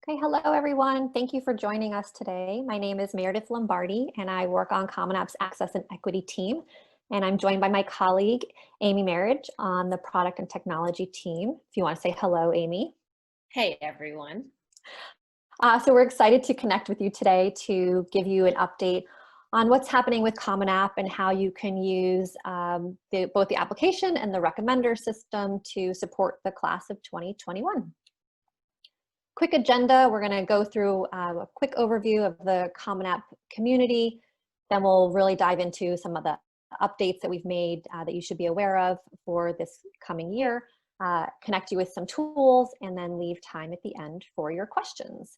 Okay, hello everyone. Thank you for joining us today. My name is Meredith Lombardi and I work on Common App's Access and Equity team. And I'm joined by my colleague, Amy Merhige, on the Product and Technology team. If you want to say hello, Amy. Hey everyone. So we're excited to connect with you today to give you an update on what's happening with Common App and how you can use both the application and the recommender system to support the class of 2021. Quick agenda, we're going to go through a quick overview of the Common App community. Then we'll really dive into some of the updates that we've made that you should be aware of for this coming year, connect you with some tools, and then leave time at the end for your questions.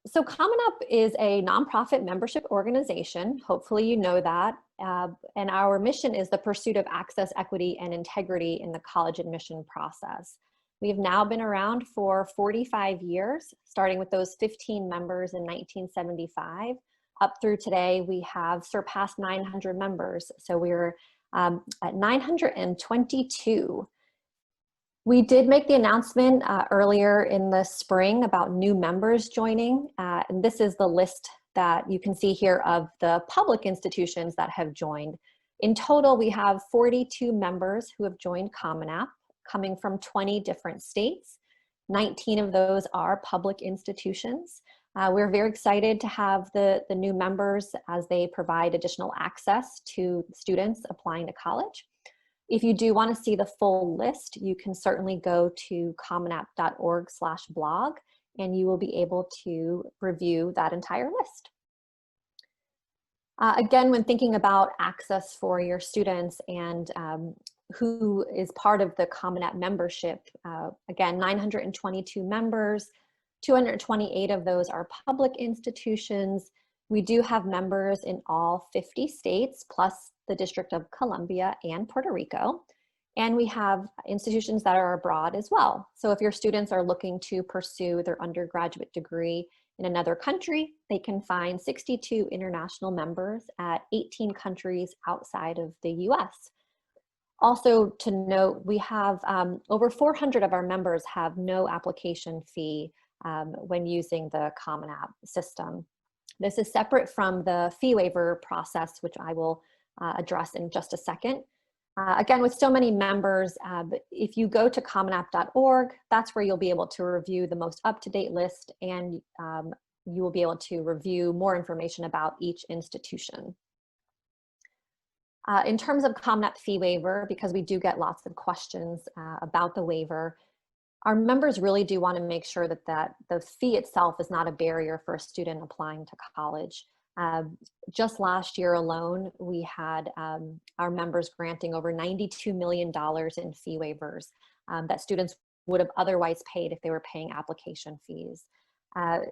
So Common App is a nonprofit membership organization. Hopefully you know that. And our mission is the pursuit of access, equity, and integrity in the college admission process. We've now been around for 45 years, starting with those 15 members in 1975. Up through today, we have surpassed 900 members. So we're at 922. We did make the announcement earlier in the spring about new members joining. And this is the list that you can see here of the public institutions that have joined. In total, we have 42 members who have joined Common App, coming from 20 different states. 19 of those are public institutions. We're very excited to have the new members as they provide additional access to students applying to college. If you do want to see the full list, you can certainly go to commonapp.org/blog and you will be able to review that entire list. Again, when thinking about access for your students and who is part of the Common App membership, again, 922 members, 228 of those are public institutions. We do have members in all 50 states, plus the District of Columbia and Puerto Rico. And we have institutions that are abroad as well. So if your students are looking to pursue their undergraduate degree in another country, they can find 62 international members at 18 countries outside of the US. Also to note, we have over 400 of our members have no application fee when using the Common App system. This is separate from the fee waiver process, which I will address in just a second. Again, with so many members, if you go to commonapp.org, that's where you'll be able to review the most up-to-date list, and you will be able to review more information about each institution. In terms of Common App fee waiver, because we do get lots of questions about the waiver, our members really do want to make sure that the fee itself is not a barrier for a student applying to college. Just last year alone, we had our members granting over $92 million in fee waivers that students would have otherwise paid if they were paying application fees.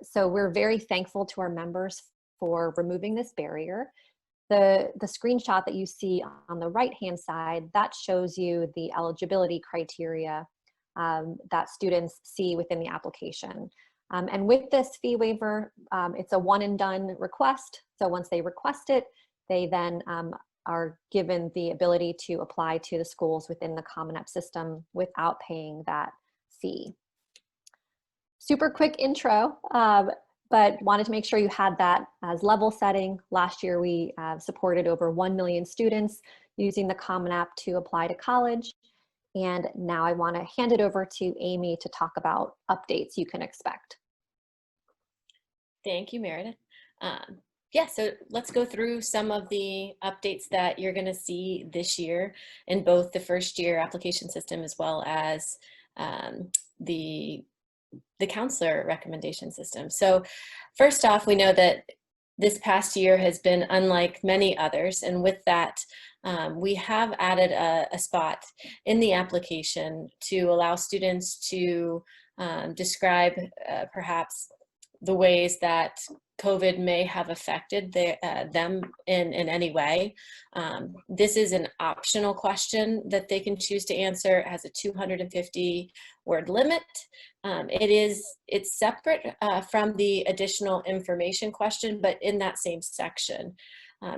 So we're very thankful to our members for removing this barrier. The screenshot that you see on the right-hand side, that shows you the eligibility criteria that students see within the application. And with this fee waiver, it's a one and done request. So once they request it, they then are given the ability to apply to the schools within the Common App system without paying that fee. Super quick intro, but wanted to make sure you had that as level setting. Last year, we supported over 1 million students using the Common App to apply to college. And now I want to hand it over to Amy to talk about updates you can expect. Thank you, Meredith. Yeah, so let's go through some of the updates that you're going to see this year in both the first year application system as well as the counselor recommendation system. So first off, we know that this past year has been unlike many others, and with that, we have added a spot in the application to allow students to describe perhaps the ways that COVID may have affected them in any way. This is an optional question that they can choose to answer. It has a 250-word limit. It's separate from the additional information question, but in that same section.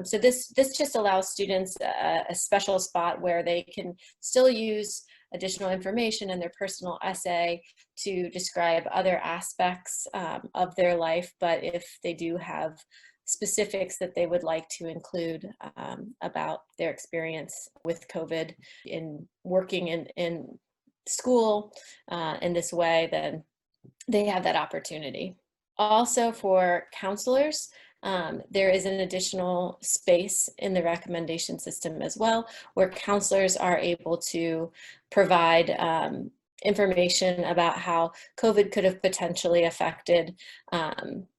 So this just allows students a special spot where they can still use additional information in their personal essay to describe other aspects of their life, but if they do have specifics that they would like to include about their experience with COVID in working in school in this way, then they have that opportunity. Also for counselors, there is an additional space in the recommendation system as well, where counselors are able to provide information about how COVID could have potentially affected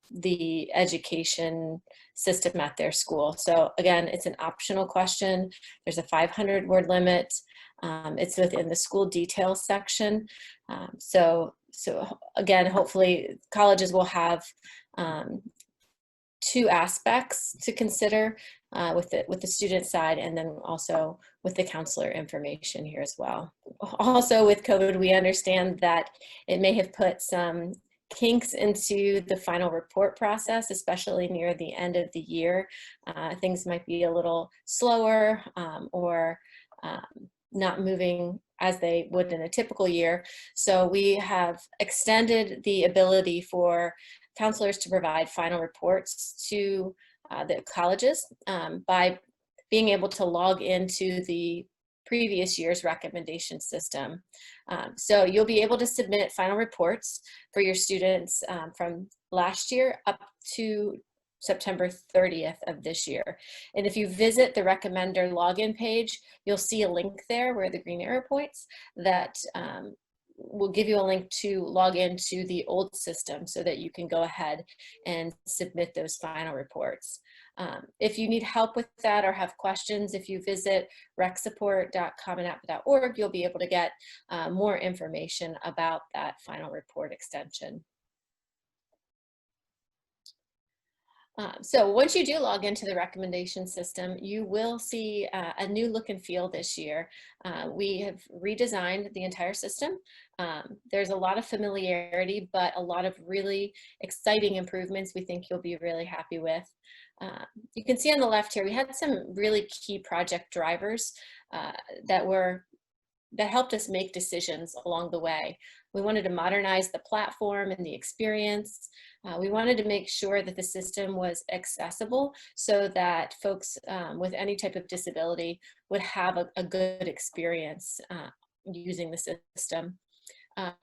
the education system at their school. So again, it's an optional question. There's a 500-word limit. It's within the school details section. So again, hopefully colleges will have two aspects to consider with the student side, and then also with the counselor information here as well. Also with COVID, we understand that it may have put some kinks into the final report process, especially near the end of the year. Things might be a little slower or not moving as they would in a typical year. So we have extended the ability for counselors to provide final reports to the colleges by being able to log into the previous year's recommendation system. So you'll be able to submit final reports for your students from last year up to September 30th of this year. And if you visit the recommender login page, you'll see a link there where the green arrow points that will give you a link to log into the old system so that you can go ahead and submit those final reports. If you need help with that or have questions, if you visit recsupport.common-app.org, you'll be able to get more information about that final report extension. So once you do log into the recommendation system, you will see a new look and feel this year. We have redesigned the entire system. There's a lot of familiarity, but a lot of really exciting improvements we think you'll be really happy with. You can see on the left here, we had some really key project drivers that helped us make decisions along the way. We wanted to modernize the platform and the experience. We wanted to make sure that the system was accessible so that folks with any type of disability would have a good experience using the system.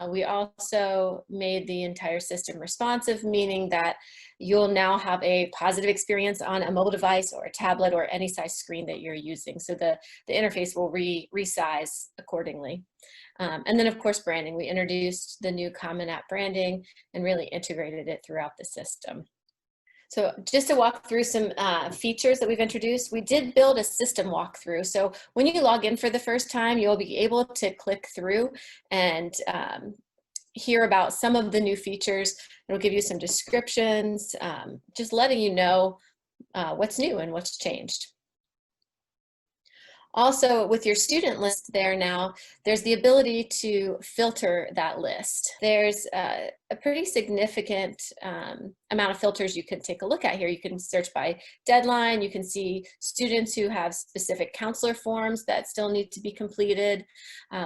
We also made the entire system responsive, meaning that you'll now have a positive experience on a mobile device or a tablet or any size screen that you're using. So the interface will resize accordingly. And then of course, branding. We introduced the new Common App branding and really integrated it throughout the system. So just to walk through some features that we've introduced, we did build a system walkthrough. So when you log in for the first time, you'll be able to click through and hear about some of the new features. It'll give you some descriptions, just letting you know what's new and what's changed. Also, with your student list there now, there's the ability to filter that list. There's a pretty significant amount of filters you can take a look at here. You can search by deadline. You can see students who have specific counselor forms that still need to be completed.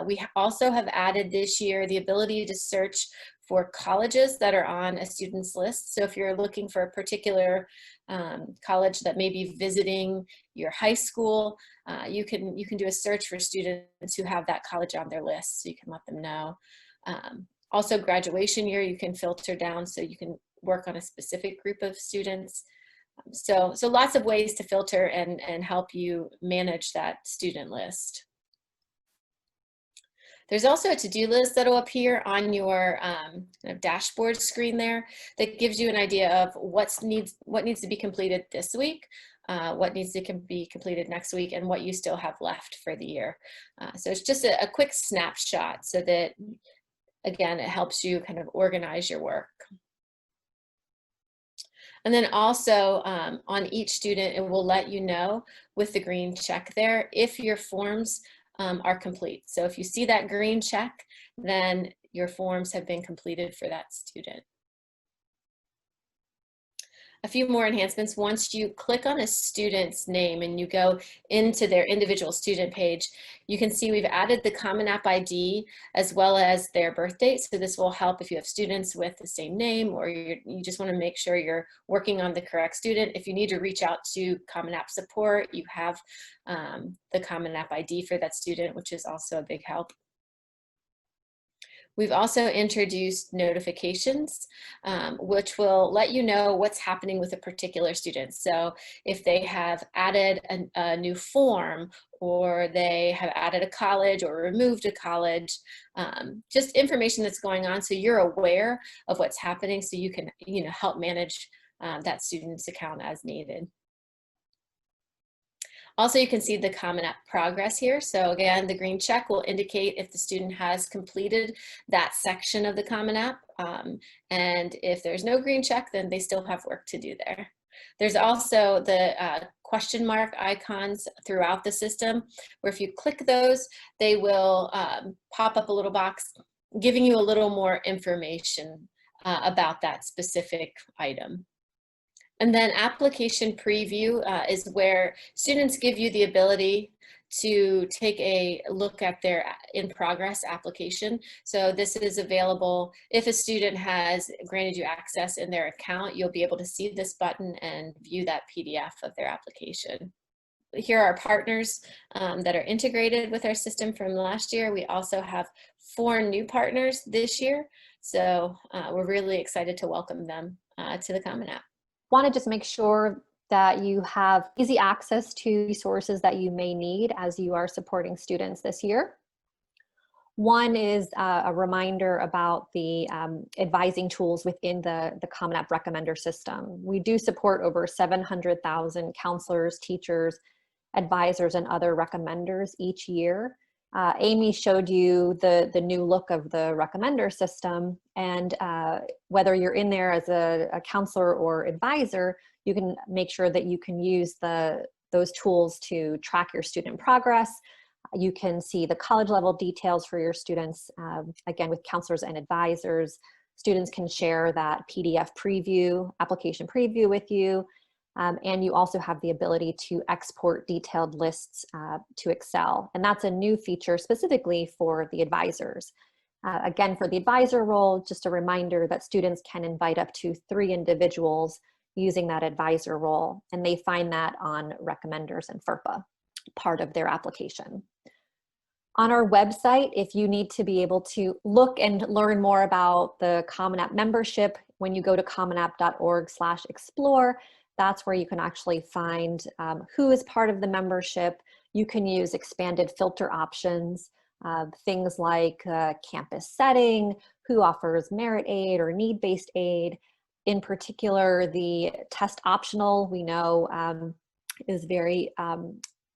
We also have added this year the ability to search for colleges that are on a student's list. So if you're looking for a particular college that may be visiting your high school, you can do a search for students who have that college on their list, so you can let them know. Also graduation year, you can filter down so you can work on a specific group of students. So lots of ways to filter and help you manage that student list. There's also a to-do list that'll appear on your kind of dashboard screen there that gives you an idea of what needs to be completed this week, what needs to be completed next week, and what you still have left for the year. So it's just a quick snapshot so that, again, it helps you kind of organize your work. And then also on each student, it will let you know with the green check there if your forms are complete. So if you see that green check, then your forms have been completed for that student. A few more enhancements. Once you click on a student's name and you go into their individual student page, you can see we've added the Common App ID as well as their birth date. So this will help if you have students with the same name, or you just want to make sure you're working on the correct student. If you need to reach out to Common App support, you have the Common App ID for that student, which is also a big help. We've also introduced notifications, which will let you know what's happening with a particular student. So if they have added a new form, or they have added a college or removed a college, just information that's going on so you're aware of what's happening, so you can help manage that student's account as needed. Also, you can see the Common App progress here. So again, the green check will indicate if the student has completed that section of the Common App. And if there's no green check, then they still have work to do there. There's also the question mark icons throughout the system, where if you click those, they will pop up a little box giving you a little more information about that specific item. And then application preview is where students give you the ability to take a look at their in-progress application. So this is available if a student has granted you access in their account. You'll be able to see this button and view that PDF of their application. Here are partners that are integrated with our system from last year. We also have 4 new partners this year. So we're really excited to welcome them to the Common App. Want to just make sure that you have easy access to resources that you may need as you are supporting students this year. One is a reminder about the advising tools within the Common App recommender system. We do support over 700,000 counselors, teachers, advisors, and other recommenders each year. Amy showed you the new look of the recommender system, and whether you're in there as a counselor or advisor, you can make sure that you can use those tools to track your student progress. You can see the college level details for your students, again with counselors and advisors. Students can share that PDF preview, application preview with you. And you also have the ability to export detailed lists to Excel. And that's a new feature specifically for the advisors. Again, for the advisor role, just a reminder that students can invite up to 3 individuals using that advisor role. And they find that on recommenders and FERPA, part of their application. On our website, if you need to be able to look and learn more about the Common App membership, when you go to commonapp.org/explore, that's where you can actually find who is part of the membership. You can use expanded filter options, things like campus setting, who offers merit aid or need-based aid. In particular, the test optional, we know is very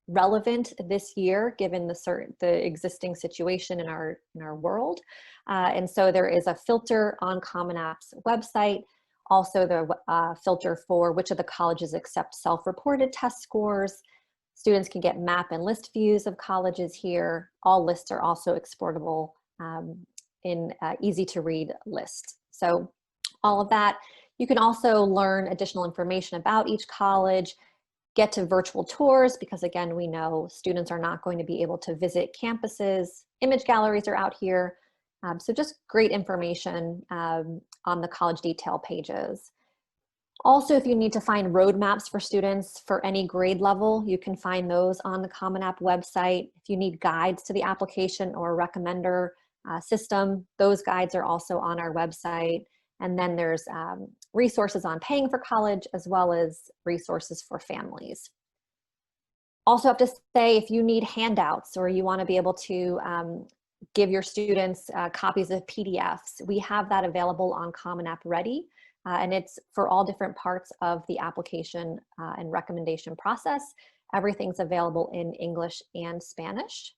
relevant this year, given the existing situation in our world. And so there is a filter on Common App's website. Also the filter for which of the colleges accept self-reported test scores. Students can get map and list views of colleges here. All lists are also exportable in easy to read lists. So all of that. You can also learn additional information about each college, get to virtual tours, because again, we know students are not going to be able to visit campuses. Image galleries are out here. So just great information on the college detail pages. Also, if you need to find roadmaps for students for any grade level, you can find those on the Common App website. If you need guides to the application or recommender system, those guides are also on our website. And then there's resources on paying for college, as well as resources for families. Also have to say, if you need handouts or you want to be able to give your students copies of PDFs, we have that available on Common App Ready, and it's for all different parts of the application and recommendation process. Everything's available in English and Spanish.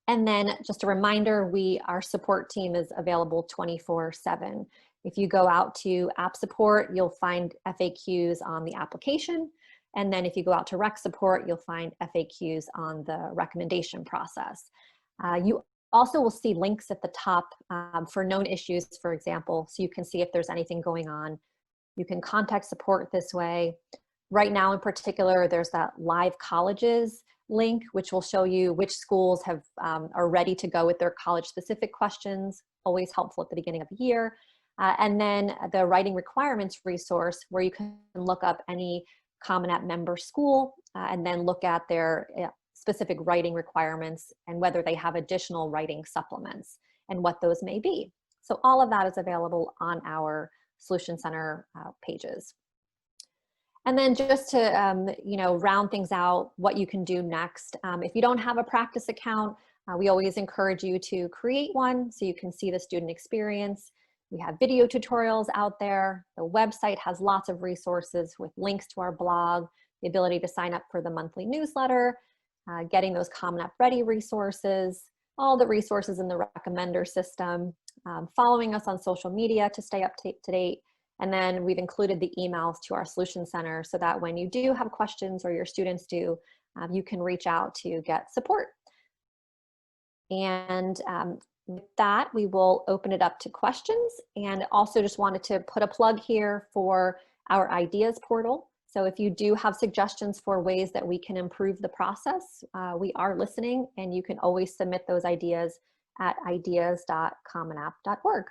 And then just a reminder, our support team is available 24/7. If you go out to app support, you'll find FAQs on the application. And then if you go out to rec support, you'll find FAQs on the recommendation process. You also will see links at the top for known issues, for example, so you can see if there's anything going on You can contact support this way. Right now in particular, there's that Live Colleges link, which will show you which schools have are ready to go with their college-specific questions, always helpful at the beginning of the year. And then the writing requirements resource, where you can look up any Common App member school and then look at their specific writing requirements and whether they have additional writing supplements and what those may be. So all of that is available on our Solution Center pages. And then just to round things out, what you can do next. If you don't have a practice account, we always encourage you to create one so you can see the student experience. We have video tutorials out there. The website has lots of resources with links to our blog, the ability to sign up for the monthly newsletter, getting those Common App Ready resources, all the resources in the recommender system, following us on social media to stay up to date. And then we've included the emails to our Solution Center so that when you do have questions or your students do, you can reach out to get support. And with that, we will open it up to questions, and also just wanted to put a plug here for our ideas portal. So if you do have suggestions for ways that we can improve the process, we are listening, and you can always submit those ideas at ideas.commanapp.org.